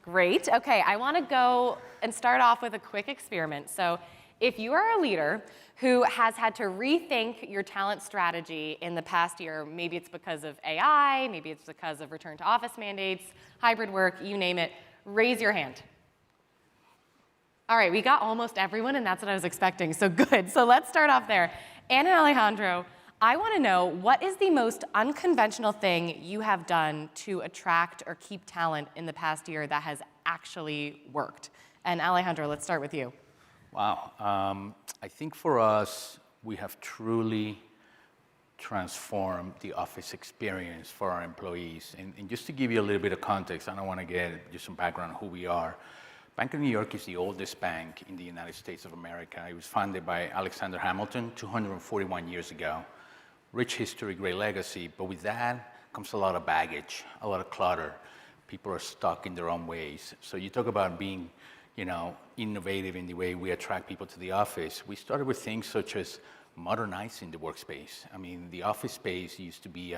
Great. Okay, I want to go and start off with a quick experiment. So if you are a leader who has had to rethink your talent strategy in the past year, maybe it's because of AI, maybe it's because of return to office mandates, hybrid work, you name it, raise your hand. All right, we got almost everyone, and that's what I was expecting, so good. So let's start off there. Anne and Alejandro, I want to know, what is the most unconventional thing you have done to attract or keep talent in the past year that has actually worked? And Alejandro, let's start with you. Wow. I think for us, we have truly transformed the office experience for our employees. And just to give you a little bit of context, I don't want to get just some background on who we are. Bank of New York is the oldest bank in the United States of America. It was founded by Alexander Hamilton 241 years ago. Rich history, great legacy, but with that comes a lot of baggage, a lot of clutter. People are stuck in their own ways. So you talk about being, innovative in the way we attract people to the office. We started with things such as modernizing the workspace. I mean, the office space used to be,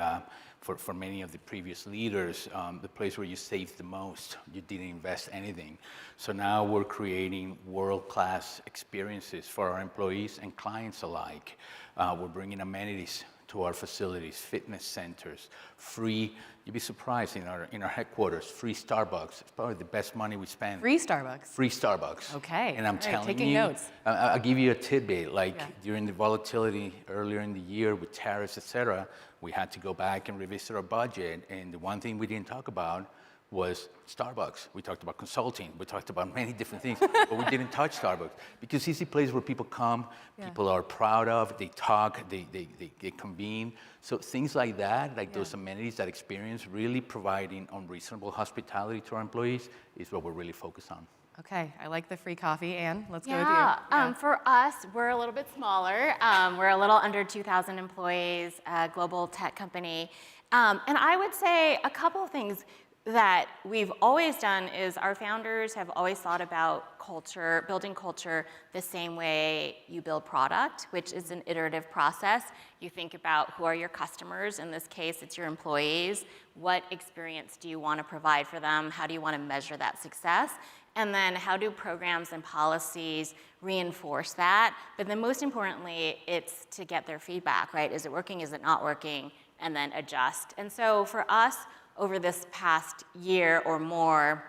for many of the previous leaders, the place where you saved the most. You didn't invest anything. So now we're creating world-class experiences for our employees and clients alike. We're bringing amenities to our facilities, fitness centers, free, you'd be surprised, in our headquarters, free Starbucks. It's probably the best money we spend. Free Starbucks? Free Starbucks. Okay. And I'm telling taking you, notes. I'll give you a tidbit, during the volatility earlier in the year with tariffs, et cetera, we had to go back and revisit our budget, and the one thing we didn't talk about was Starbucks. We talked about consulting, we talked about many different things, but we didn't touch Starbucks because it's a place where people come, people are proud of, they talk, they convene. So things like that, those amenities, that experience, really providing unreasonable hospitality to our employees is what we're really focused on. Okay, I like the free coffee. Anne, let's go with you. For us, we're a little bit smaller. We're a little under 2,000 employees, a global tech company. And I would say a couple of things that we've always done is our founders have always thought about culture, building culture the same way you build product, which is an iterative process. You think about who are your customers. In this case, it's your employees. What experience do you want to provide for them? How do you want to measure that success? And then how do programs and policies reinforce that? But then most importantly, it's to get their feedback, right? Is it working? Is it not working? And then adjust. And so for us, over this past year or more,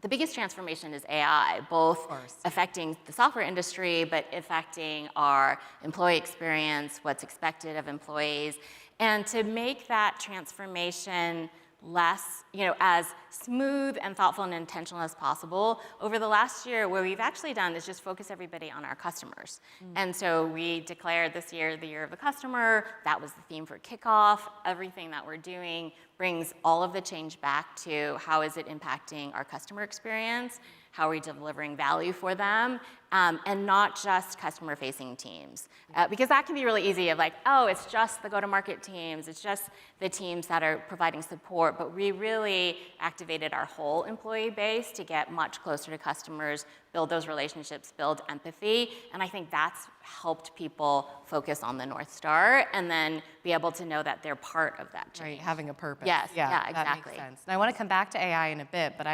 the biggest transformation is AI, both affecting the software industry, but affecting our employee experience, what's expected of employees. And to make that transformation less, as smooth and thoughtful and intentional as possible, over the last year, what we've actually done is just focus everybody on our customers. And so we declared this year the year of the customer. That was the theme for kickoff. Everything that we're doing brings all of the change back to how is it impacting our customer experience, how are we delivering value for them, and not just customer-facing teams. Because that can be really easy of it's just the go-to-market teams, it's just the teams that are providing support, but we really activated our whole employee base to get much closer to customers, build those relationships, build empathy, and I think that's helped people focus on the North Star and then be able to know that they're part of that change. Right, having a purpose. Yes, yeah, exactly. That makes sense. And I want to come back to AI in a bit, but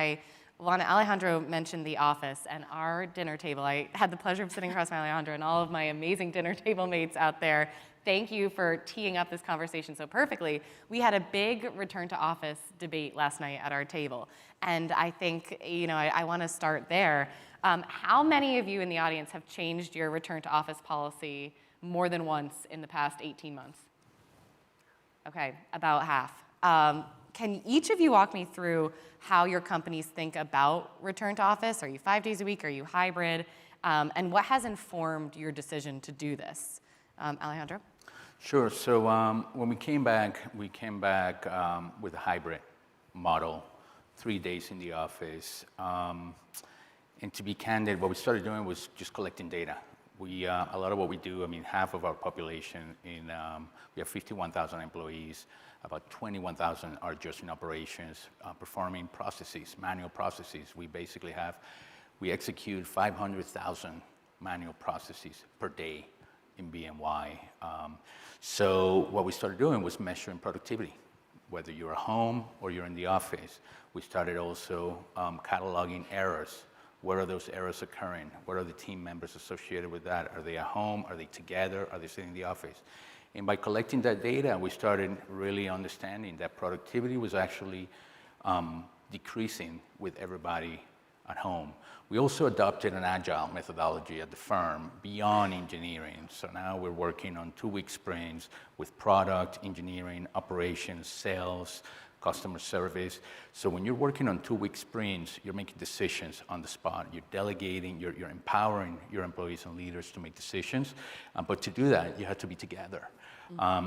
Alejandro mentioned the office and our dinner table. I had the pleasure of sitting across from Alejandro and all of my amazing dinner table mates out there. Thank you for teeing up this conversation so perfectly. We had a big return to office debate last night at our table. And I think, I want to start there. How many of you in the audience have changed your return to office policy more than once in the past 18 months? Okay, about half. Can each of you walk me through how your companies think about return to office? Are you 5 days a week? Are you hybrid? And what has informed your decision to do this? Alejandro? Sure. So when we came back with a hybrid model, 3 days in the office. And to be candid, what we started doing was just collecting data. A lot of what we do, half of our population, we have 51,000 employees, about 21,000 are just in operations, performing processes, manual processes. We execute 500,000 manual processes per day in BNY. So what we started doing was measuring productivity. whether you're at home or you're in the office. We started also cataloging errors. Where are those errors occurring? What are the team members associated with that? Are they at home? Are they together? Are they sitting in the office? And by collecting that data, we started really understanding that productivity was actually decreasing with everybody at home. We also adopted an agile methodology at the firm beyond engineering. So now we're working on 2-week sprints with product, engineering, operations, sales, customer service. So when you're working on 2-week sprints, you're making decisions on the spot. You're delegating, you're empowering your employees and leaders to make decisions. But to do that, you have to be together.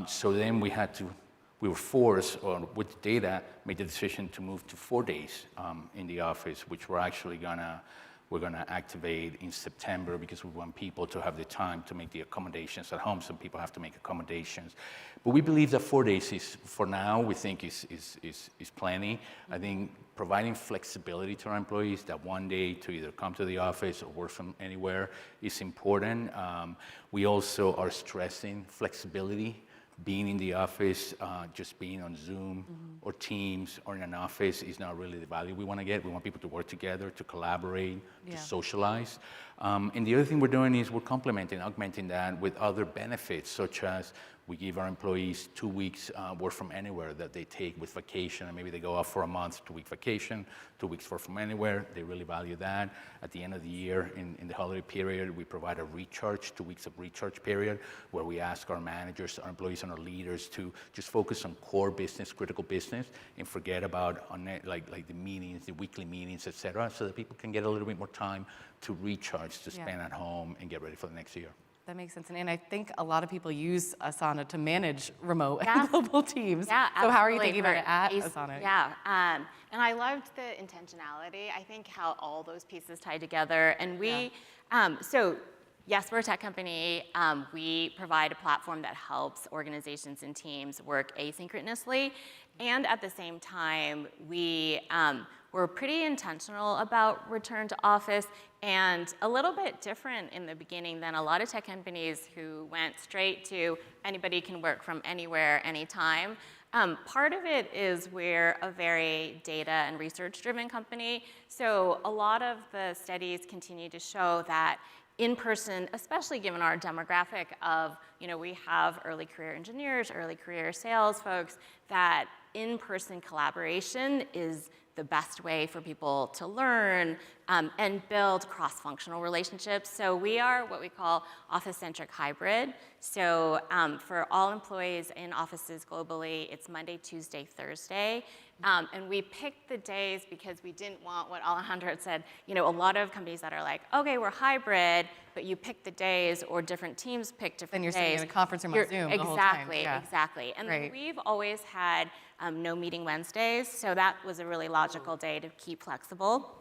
So then we were forced, or with the data, made the decision to move to 4 days in the office, which we're gonna activate in September, because we want people to have the time to make the accommodations at home. Some people have to make accommodations. But we believe that 4 days is, for now, we think is plenty. I think providing flexibility to our employees, that 1 day to either come to the office or work from anywhere, is important. We also are stressing flexibility. Being in the office, just being on Zoom or Teams or in an office is not really the value we want to get. We want people to work together, to collaborate, to socialize. And the other thing we're doing is we're complementing, augmenting that with other benefits, such as we give our employees 2 weeks work from anywhere that they take with vacation, and maybe they go off for a month, 2-week vacation, 2 weeks work from anywhere. They really value that. At the end of the year, in the holiday period, we provide a recharge, 2 weeks of recharge period, where we ask our managers, our employees, and our leaders to just focus on core business, critical business, and forget about like the meetings, the weekly meetings, et cetera, so that people can get a little bit more time to recharge, to spend at home and get ready for the next year. That makes sense. And I think a lot of people use Asana to manage remote and global teams. Yeah, so how are you absolutely. thinking about it at Asana? Yeah, and I loved the intentionality. I think how all those pieces tie together. And we, so yes, we're a tech company. We provide a platform that helps organizations and teams work asynchronously. And at the same time, we're pretty intentional about return to office, and a little bit different in the beginning than a lot of tech companies who went straight to anybody can work from anywhere, anytime. Part of it is we're a very data and research-driven company, so a lot of the studies continue to show that in person, especially given our demographic of, we have early career engineers, early career sales folks, that in-person collaboration is the best way for people to learn and build cross-functional relationships. So we are what we call office-centric hybrid. So for all employees in offices globally, it's Monday, Tuesday, Thursday. And we picked the days because we didn't want what Alejandro had said, a lot of companies that are like, okay, we're hybrid, but you pick the days, or different teams pick different days. Then you're sitting in a conference room on Zoom the whole time. Exactly. And we've always had no meeting Wednesdays, so that was a really logical day to keep flexible.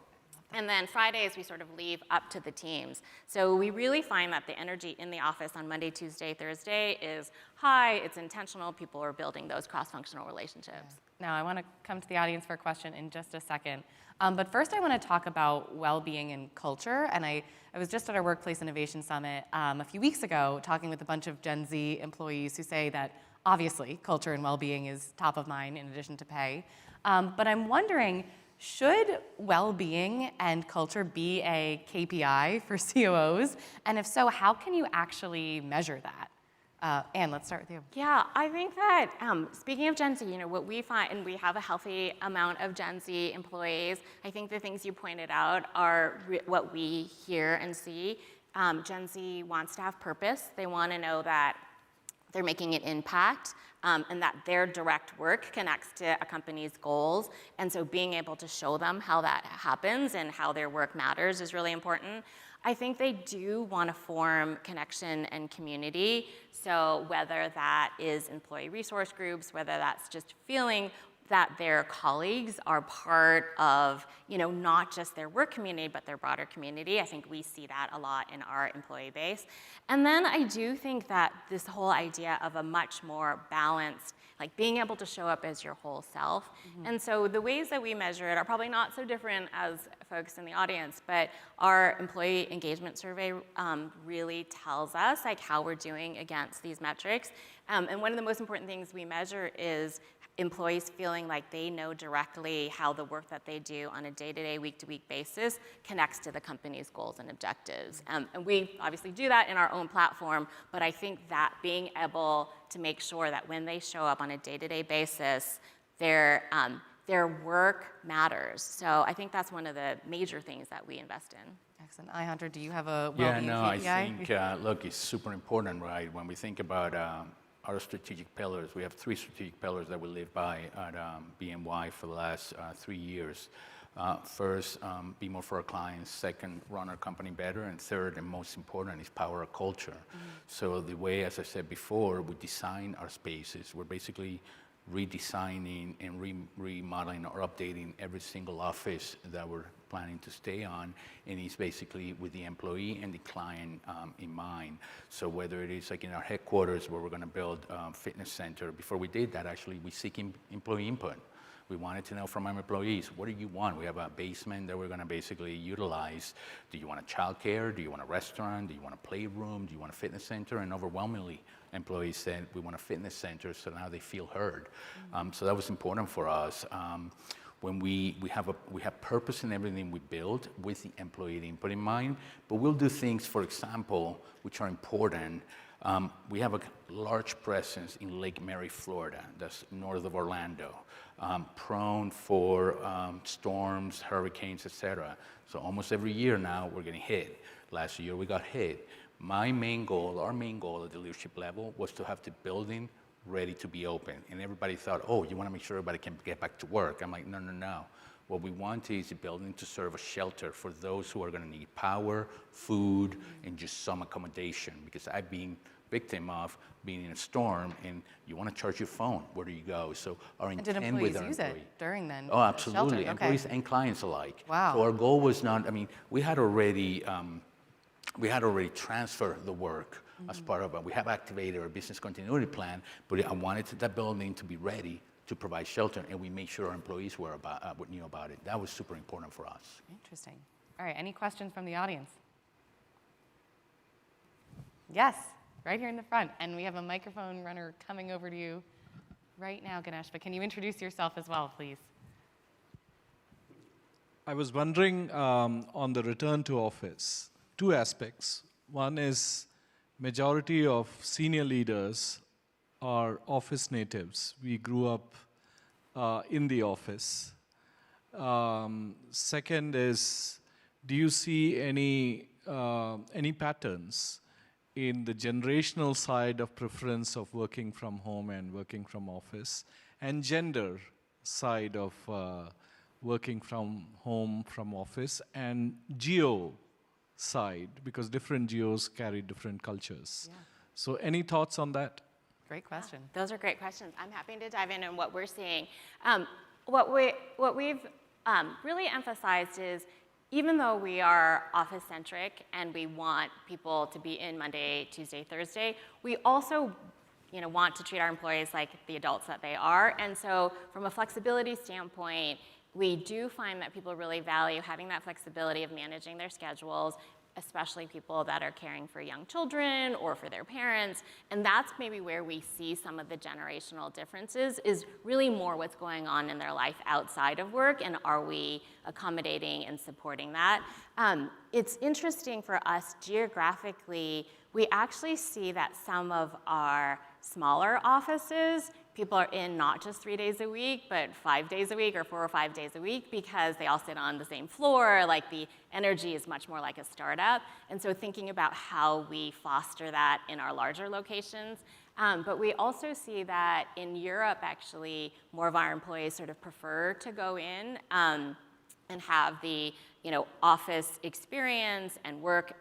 And then Fridays, we sort of leave up to the teams. So we really find that the energy in the office on Monday, Tuesday, Thursday is high, it's intentional, people are building those cross-functional relationships. Now, I want to come to the audience for a question in just a second. But first, I want to talk about well-being and culture. And I was just at our Workplace Innovation Summit a few weeks ago talking with a bunch of Gen Z employees who say that obviously culture and well-being is top of mind in addition to pay. But I'm wondering, should well-being and culture be a KPI for COOs? And if so, how can you actually measure that? Anne, let's start with you. Yeah, I think that speaking of Gen Z, what we find, and we have a healthy amount of Gen Z employees, I think the things you pointed out are what we hear and see. Gen Z wants to have purpose. They want to know that they're making an impact, and that their direct work connects to a company's goals. And so being able to show them how that happens and how their work matters is really important. I think they do want to form connection and community. So whether that is employee resource groups, whether that's just feeling that their colleagues are part of, not just their work community, but their broader community. I think we see that a lot in our employee base. And then I do think that this whole idea of a much more balanced, like being able to show up as your whole self. Mm-hmm. And so the ways that we measure it are probably not so different as folks in the audience, but our employee engagement survey really tells us like how we're doing against these metrics. And one of the most important things we measure is employees feeling like they know directly how the work that they do on a day-to-day, week-to-week basis connects to the company's goals and objectives. And we obviously do that in our own platform, but I think that being able to make sure that when they show up on a day-to-day basis, their work matters. So I think that's one of the major things that we invest in. Excellent. Alejandro, do you have a Yeah, well-being no, KPI? I think, look, it's super important, right? When we think about our strategic pillars, we have 3 strategic pillars that we live by at BNY for the last 3 years. First, be more for our clients. Second, run our company better. And third, and most important, is power our culture. So the way, as I said before, we design our spaces, we're basically redesigning and remodeling or updating every single office that we're planning to stay on, and it's basically with the employee and the client in mind. So whether it is like in our headquarters where we're going to build a fitness center, before we did that, actually, we seek employee input. We wanted to know from our employees, what do you want? We have a basement that we're going to basically utilize. Do you want a childcare? Do you want a restaurant? Do you want a playroom? Do you want a fitness center? And overwhelmingly, employees said, we want a fitness center, so now they feel heard. So that was important for us. When we have purpose in everything we build with the employee input in mind, but we'll do things, for example, which are important. We have a large presence in Lake Mary, Florida, that's north of Orlando, prone for storms, hurricanes, etc. So almost every year now we're getting hit. Last year we got hit. Our main goal at the leadership level was to have the building ready to be open. And everybody thought, oh, you want to make sure everybody can get back to work. I'm like, no. What we want is the building to serve a shelter for those who are going to need power, food, and just some accommodation. Because I've been victim of being in a storm and you want to charge your phone. Where do you go? So our intent did with employees our use employee. it during then? Oh, absolutely. Sheltering? Employees and clients alike. Wow. So our goal was not, we had already transferred the work as part of it. We have activated our business continuity plan, but I wanted that building to be ready to provide shelter, and we made sure our employees knew about it. That was super important for us. Interesting. All right, any questions from the audience? Yes, right here in the front. And we have a microphone runner coming over to you right now, Ganesh, but can you introduce yourself as well, please? I was wondering on the return to office, 2 aspects. One is majority of senior leaders are office natives. We grew up in the office. Second is, do you see any patterns in the generational side of preference of working from home and working from office, and gender side of working from home, from office, and geo side, because different geos carry different cultures. Yeah. So any thoughts on that? Great question. Those are great questions. I'm happy to dive in on what we're seeing. What we've really emphasized is, even though we are office-centric and we want people to be in Monday, Tuesday, Thursday, we also want to treat our employees like the adults that they are. And so from a flexibility standpoint, we do find that people really value having that flexibility of managing their schedules, especially people that are caring for young children or for their parents. And that's maybe where we see some of the generational differences, is really more what's going on in their life outside of work, and are we accommodating and supporting that. It's interesting for us geographically, we actually see that some of our smaller offices, people are in not just 3 days a week, but 5 days a week or 4 or 5 days a week, because they all sit on the same floor. Like, the energy is much more like a startup. And so thinking about how we foster that in our larger locations. But we also see that in Europe, actually, more of our employees sort of prefer to go in and have the office experience and work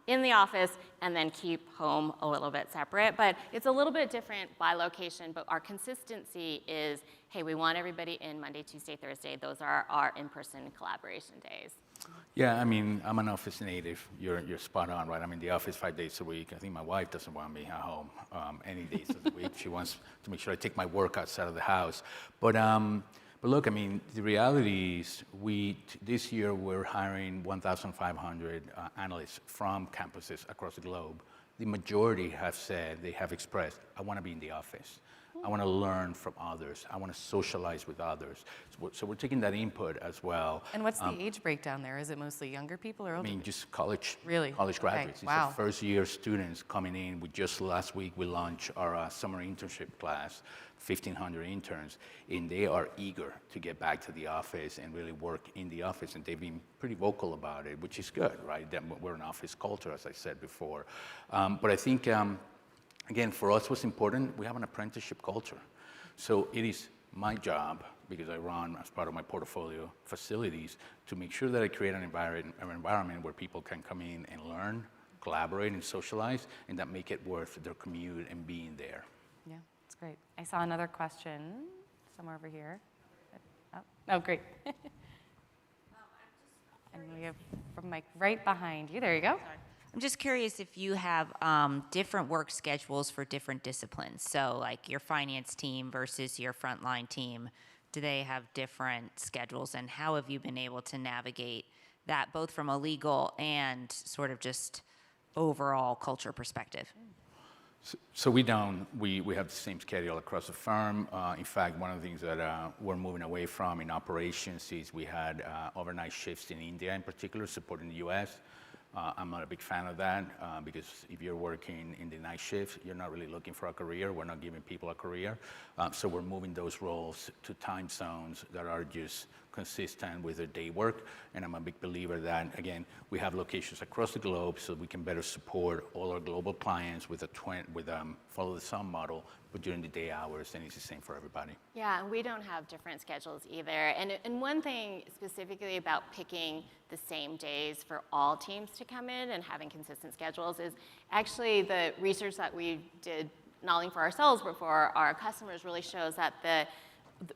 in the office, and then keep home a little bit separate. But it's a little bit different by location, but our consistency is, hey, we want everybody in Monday, Tuesday, Thursday. Those are our in-person collaboration days. Yeah, I'm an office native. You're spot on, right? I'm in the office 5 days a week. I think my wife doesn't want me at home any days of the week. She wants to make sure I take my work outside of the house. But look, the reality is this year we're hiring 1,500 analysts from campuses across the globe. The majority have said, they have expressed, I want to be in the office. I want to learn from others. I want to socialize with others. So we're taking that input as well. And what's the age breakdown there? Is it mostly younger people or older? I mean, just college. Really? College Okay, graduates. wow. It's the first year students coming in. Just last week, we launched our summer internship class, 1,500 interns, and they are eager to get back to the office and really work in the office, and they've been pretty vocal about it, which is good, right? That we're an office culture, as I said before. But I think, again, for us, what's important, we have an apprenticeship culture. So it is my job, because I run as part of my portfolio facilities, to make sure that I create an environment where people can come in and learn, collaborate, and socialize, and that make it worth their commute and being there. Yeah, that's great. I saw another question somewhere over here. Oh, great. And we have from Mike right behind you. There you go. I'm just curious if you have different work schedules for different disciplines. So like your finance team versus your frontline team, do they have different schedules? And how have you been able to navigate that both from a legal and sort of just overall culture perspective? So we don't. We have the same schedule across the firm. In fact, one of the things that we're moving away from in operations is we had overnight shifts in India in particular, supporting the US. I'm not a big fan of that because if you're working in the night shift, you're not really looking for a career. We're not giving people a career. So we're moving those roles to time zones that are just consistent with their day work. And I'm a big believer that, again, we have locations across the globe so we can better support all our global clients with follow the sun model, but during the day hours, and it's the same for everybody. Yeah, and we don't have different schedules either. And one thing specifically about picking the same days for all teams to come in and having consistent schedules is actually the research that we did, not only for ourselves, but for our customers, really shows that the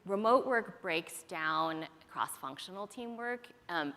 remote work breaks down cross-functional teamwork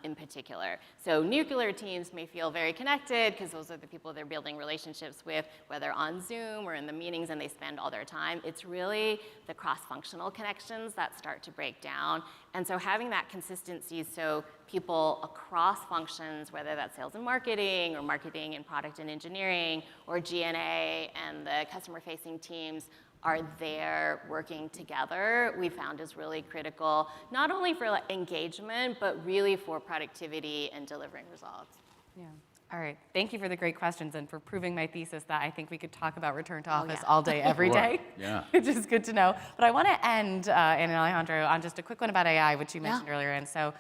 in particular. So nuclear teams may feel very connected because those are the people they're building relationships with, whether on Zoom or in the meetings, and they spend all their time. It's really the cross-functional connections that start to break down. And so having that consistency so people across functions, whether that's sales and marketing or marketing and product and engineering or G&A and the customer-facing teams are there working together, we found is really critical, not only for engagement, but really for productivity and delivering results. Yeah. All right. Thank you for the great questions and for proving my thesis that I think we could talk about return to office yeah. all day, every Sure. day. Yeah. Which is good to know. But I want to end, and Alejandro, on just a quick one about AI, which you mentioned earlier. And so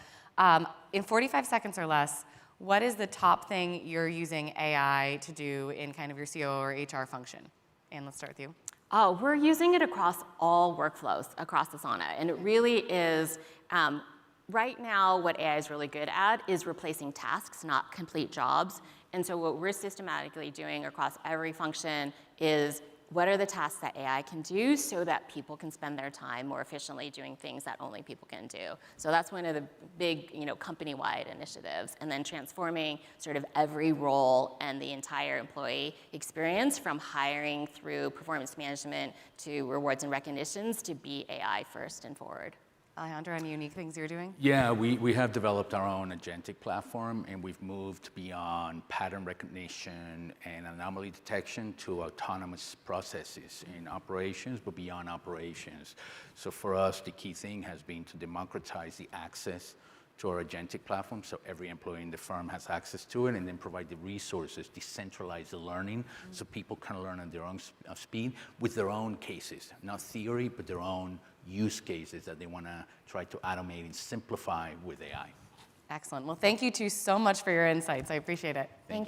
in 45 seconds or less, what is the top thing you're using AI to do in kind of your COO or HR function? And let's start with you. Oh, we're using it across all workflows, across Asana. And it really is, right now, what AI is really good at is replacing tasks, not complete jobs. And so what we're systematically doing across every function is what are the tasks that AI can do so that people can spend their time more efficiently doing things that only people can do. So that's one of the big, company-wide initiatives. And then transforming sort of every role and the entire employee experience from hiring through performance management to rewards and recognitions to be AI first and forward. Alejandro, any unique things you're doing? Yeah, we have developed our own agentic platform, and we've moved beyond pattern recognition and anomaly detection to autonomous processes in operations, but beyond operations. So for us, the key thing has been to democratize the access to our agentic platform so every employee in the firm has access to it, and then provide the resources, decentralize the learning so people can learn at their own speed with their own cases, not theory, but their own use cases that they want to try to automate and simplify with AI. Excellent. Well, thank you two so much for your insights. I appreciate it. Thank you.